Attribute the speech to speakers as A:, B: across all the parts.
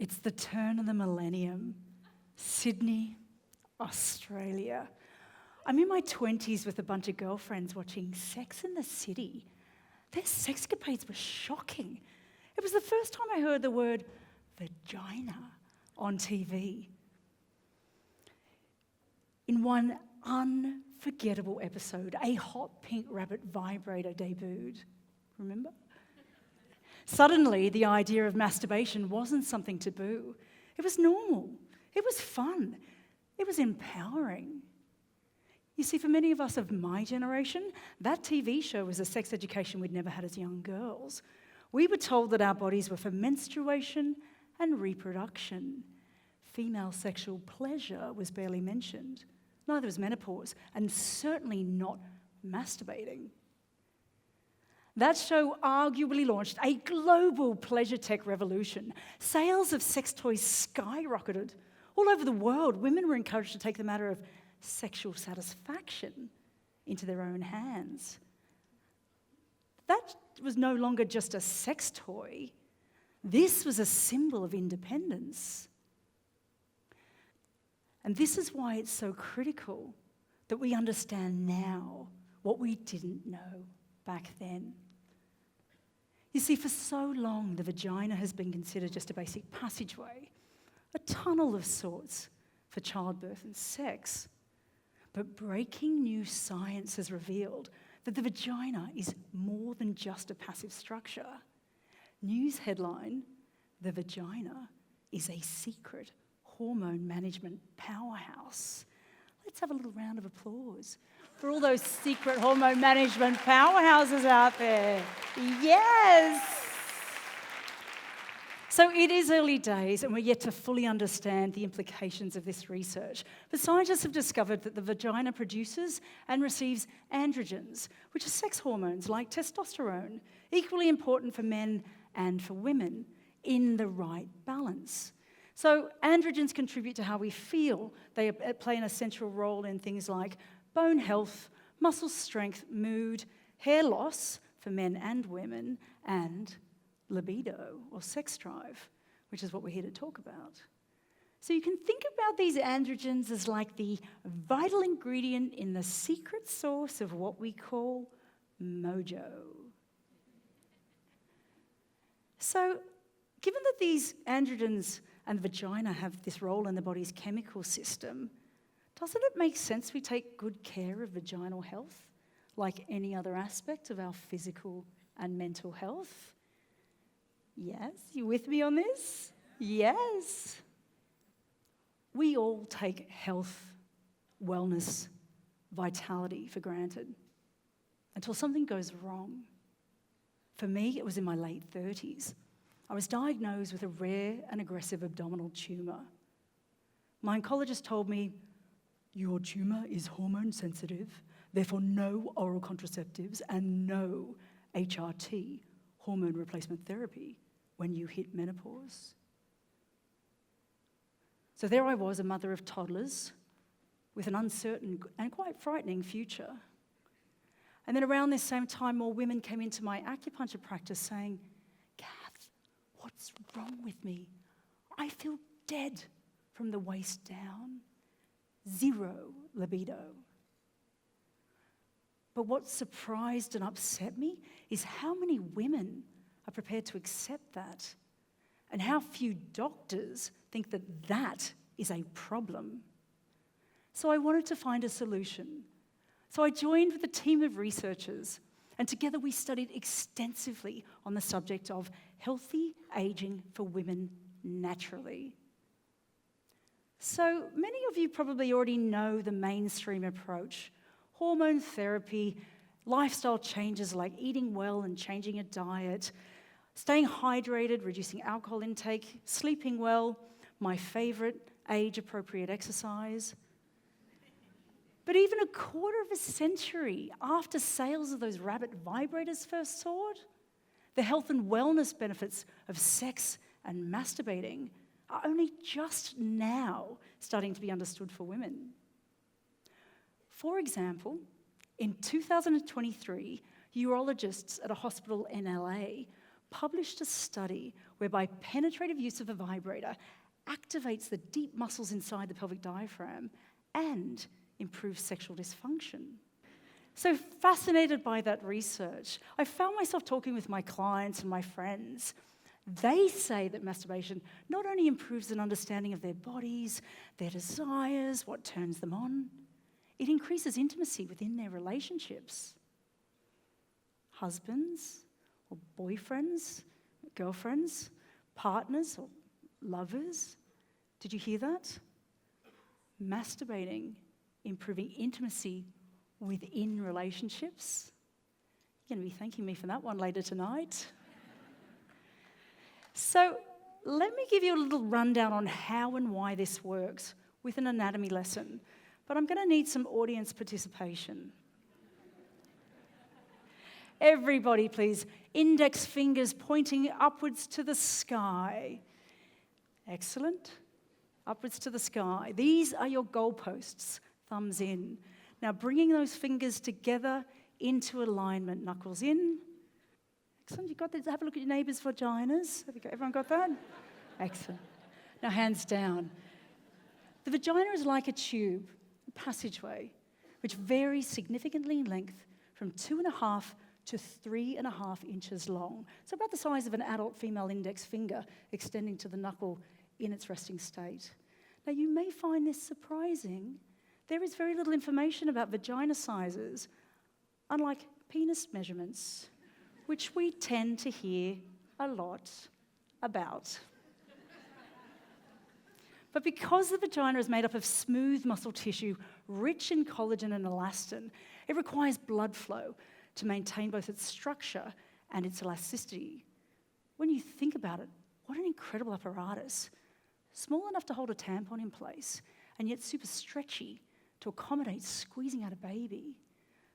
A: It's the turn of the millennium. Sydney, Australia. I'm in my 20s with a bunch of girlfriends watching Sex and the City. Their sexcapades were shocking. It was the first time I heard the word vagina on TV. In one unforgettable episode, a hot pink rabbit vibrator debuted. Remember? Suddenly, the idea of masturbation wasn't something taboo. It was normal. It was fun. It was empowering. You see, for many of us of my generation, that TV show was a sex education we'd never had as young girls. We were told that our bodies were for menstruation and reproduction. Female sexual pleasure was barely mentioned. Neither was menopause, and certainly not masturbating. That show arguably launched a global pleasure tech revolution. Sales of sex toys skyrocketed. All over the world, women were encouraged to take the matter of sexual satisfaction into their own hands. That was no longer just a sex toy. This was a symbol of independence. And this is why it's so critical that we understand now what we didn't know back then. You see, for so long, the vagina has been considered just a basic passageway, a tunnel of sorts for childbirth and sex. But breaking new science has revealed that the vagina is more than just a passive structure. News headline, "The vagina is a secret hormone management powerhouse." Let's have a little round of applause for all those secret hormone management powerhouses out there. Yes! So it is early days, and we're yet to fully understand the implications of this research. But scientists have discovered that the vagina produces and receives androgens, which are sex hormones like testosterone, equally important for men and for women, in the right balance. So androgens contribute to how we feel. They play an essential role in things like bone health, muscle strength, mood, hair loss for men and women, and libido or sex drive, which is what we're here to talk about. So you can think about these androgens as like the vital ingredient in the secret sauce of what we call mojo. So given that these androgens and the vagina have this role in the body's chemical system, doesn't it make sense we take good care of vaginal health like any other aspect of our physical and mental health? Yes, you with me on this? Yes. We all take health, wellness, vitality for granted until something goes wrong. For me, it was in my late 30s. I was diagnosed with a rare and aggressive abdominal tumour. My oncologist told me, "Your tumour is hormone sensitive, therefore no oral contraceptives and no HRT, hormone replacement therapy, when you hit menopause." So there I was, a mother of toddlers with an uncertain and quite frightening future. And then around this same time, more women came into my acupuncture practice saying, "Kath, what's wrong with me? I feel dead from the waist down. Zero libido." But what surprised and upset me is how many women are prepared to accept that, and how few doctors think that that is a problem. So I wanted to find a solution. So I joined with a team of researchers, and together we studied extensively on the subject of healthy aging for women naturally. So many of you probably already know the mainstream approach: hormone therapy, lifestyle changes like eating well and changing your diet, staying hydrated, reducing alcohol intake, sleeping well, my favorite, age-appropriate exercise. But even a quarter of a century after sales of those rabbit vibrators first soared, the health and wellness benefits of sex and masturbating are only just now starting to be understood for women. For example, in 2023, urologists at a hospital in LA published a study whereby penetrative use of a vibrator activates the deep muscles inside the pelvic diaphragm and improves sexual dysfunction. So fascinated by that research, I found myself talking with my clients and my friends. They say that masturbation not only improves an understanding of their bodies, their desires, what turns them on, it increases intimacy within their relationships. Husbands or boyfriends, girlfriends, partners or lovers. Did you hear that? Masturbating, improving intimacy within relationships. You're going to be thanking me for that one later tonight. So let me give you a little rundown on how and why this works with an anatomy lesson. But I'm going to need some audience participation. Everybody, please. Index fingers pointing upwards to the sky. Excellent. Upwards to the sky. These are your goalposts. Thumbs in. Now bringing those fingers together into alignment. Knuckles in. Excellent. You got that? Have a look at your neighbours' vaginas. Everyone got that? Excellent. Now hands down. The vagina is like a tube, a passageway, which varies significantly in length from 2.5 to 3.5 inches long. So about the size of an adult female index finger extending to the knuckle in its resting state. Now you may find this surprising. There is very little information about vagina sizes, unlike penis measurements, which we tend to hear a lot about. But because the vagina is made up of smooth muscle tissue, rich in collagen and elastin, it requires blood flow to maintain both its structure and its elasticity. When you think about it, what an incredible apparatus. Small enough to hold a tampon in place, and yet super stretchy to accommodate squeezing out a baby.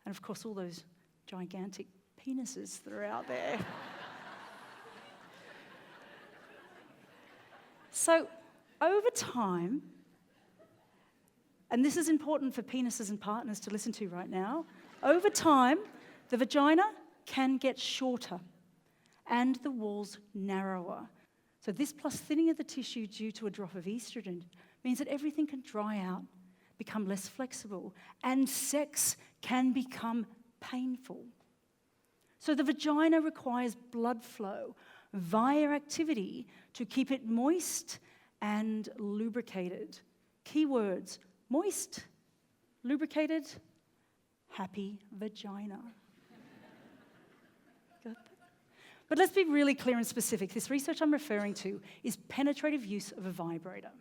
A: And of course, all those gigantic penises that are out there. So, over time, and this is important for penises and partners to listen to right now, over time, the vagina can get shorter and the walls narrower. So this plus thinning of the tissue due to a drop of estrogen means that everything can dry out, become less flexible, and sex can become painful. So the vagina requires blood flow via activity to keep it moist and lubricated. Key words: moist, lubricated, happy vagina. Got that? But let's be really clear and specific. This research I'm referring to is penetrative use of a vibrator.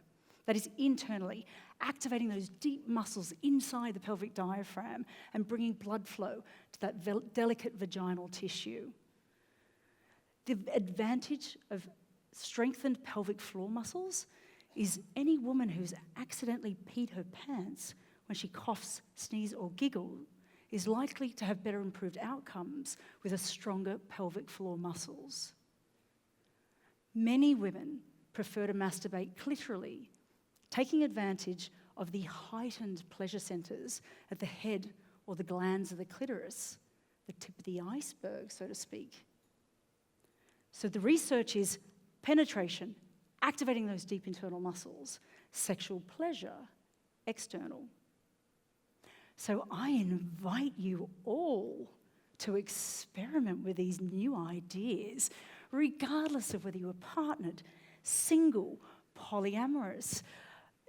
A: That is internally activating those deep muscles inside the pelvic diaphragm and bringing blood flow to that delicate vaginal tissue. The advantage of strengthened pelvic floor muscles is any woman who's accidentally peed her pants when she coughs, sneezes, or giggles is likely to have better improved outcomes with a stronger pelvic floor muscles. Many women prefer to masturbate clitorally, taking advantage of the heightened pleasure centers at the head or the glands of the clitoris, the tip of the iceberg, so to speak. So the research is penetration, activating those deep internal muscles, sexual pleasure, external. So I invite you all to experiment with these new ideas, regardless of whether you are partnered, single, polyamorous,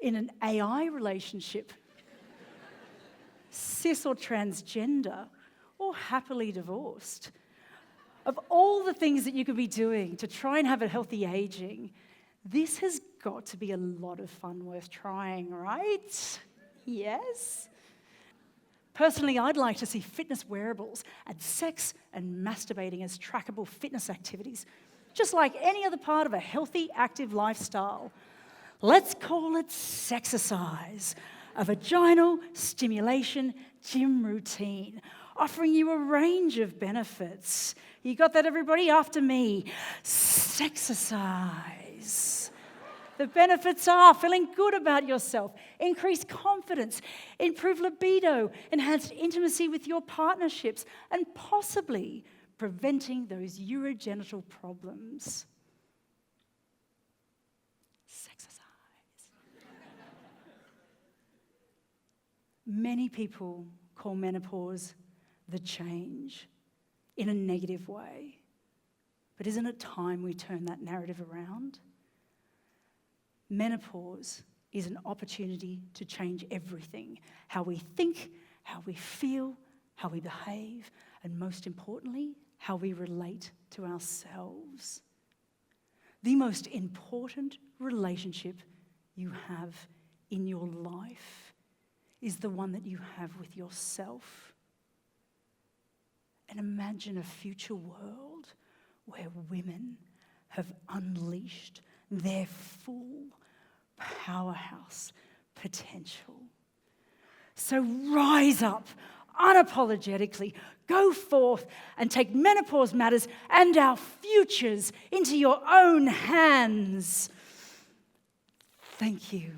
A: in an AI relationship, cis or transgender, or happily divorced. Of all the things that you could be doing to try and have a healthy aging, this has got to be a lot of fun worth trying, right? Yes? Personally, I'd like to see fitness wearables add sex and masturbating as trackable fitness activities, just like any other part of a healthy, active lifestyle. Let's call it Sexercise, a vaginal stimulation gym routine, offering you a range of benefits. You got that, everybody? After me. Sexercise. The benefits are feeling good about yourself, increased confidence, improved libido, enhanced intimacy with your partnerships, and possibly preventing those urogenital problems. Sexercise. Many people call menopause the change in a negative way. But isn't it time we turn that narrative around? Menopause is an opportunity to change everything. How we think, how we feel, how we behave, and most importantly, how we relate to ourselves. The most important relationship you have in your life is the one that you have with yourself. And imagine a future world where women have unleashed their full powerhouse potential. So rise up unapologetically, go forth and take Menopause Matters and our futures into your own hands. Thank you.